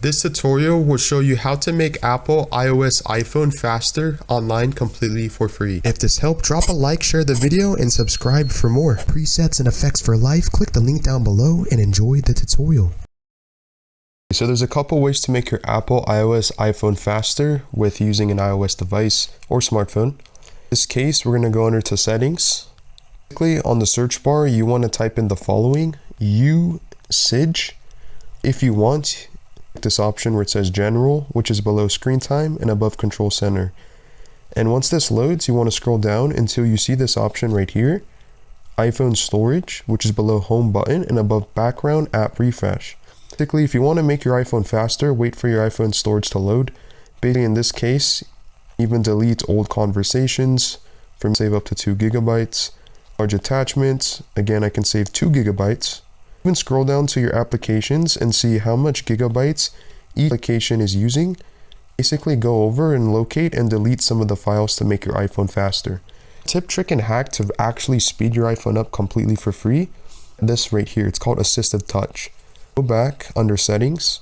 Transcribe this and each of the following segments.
This tutorial will show you how to make Apple iOS iPhone faster online completely for free. If this helped, drop a like, share the video, and subscribe for more. Presets and effects for life, click the link down below and enjoy the tutorial. So there's a couple ways to make your Apple iOS iPhone faster with using an iOS device or smartphone. In this case, we're going to go under to settings. Quickly on the search bar, you want to type in the following, usage. If you want, this option where it says general, which is below screen time and above control center. And once this loads, you want to scroll down until you see this option right here, iPhone storage, which is below home button and above background app refresh. Basically, if you want to make your iPhone faster, wait for your iPhone storage to load. Basically, in this case, even delete old conversations from save up to 2 gigabytes. Large attachments, again, I can save 2 gigabytes. Even scroll down to your applications and see how much gigabytes each application is using. Basically go over and locate and delete some of the files to make your iPhone faster. Tip, trick, and hack to actually speed your iPhone up completely for free. This right here, it's called Assistive Touch. Go back under settings,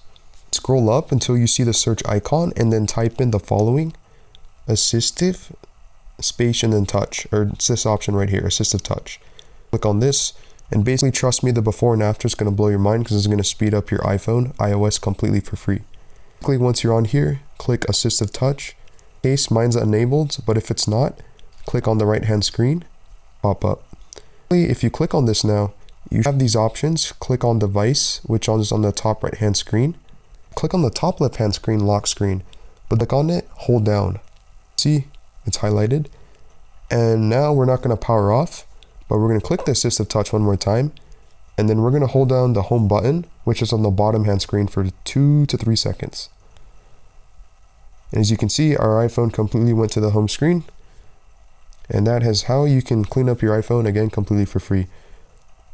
scroll up until you see the search icon and then type in the following, Assistive space and then touch, or it's this option right here, Assistive Touch. Click on this. And basically, trust me, the before and after is going to blow your mind because it's going to speed up your iPhone iOS completely for free. Once you're on here, click Assistive Touch. In case mine's enabled, but if it's not, click on the right hand screen, pop up. If you click on this now, you have these options. Click on Device, which is on the top right hand screen. Click on the top left hand screen, Lock Screen. But click on it, hold down. See, it's highlighted. And now we're not going to power off. But we're going to click the Assistive Touch one more time, and then we're going to hold down the home button, which is on the bottom hand screen, for 2 to 3 seconds. And as you can see, our iPhone completely went to the home screen, and that is how you can clean up your iPhone, again, completely for free.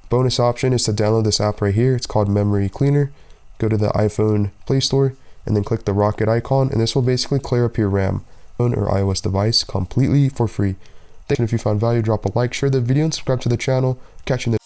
Bonus option is to download this app right here. It's called Memory Cleaner. Go to the iPhone Play Store, and then click the rocket icon, and this will basically clear up your RAM, phone or iOS device completely for free. If you found value, drop a like, share the video, and subscribe to the channel. Catch you in the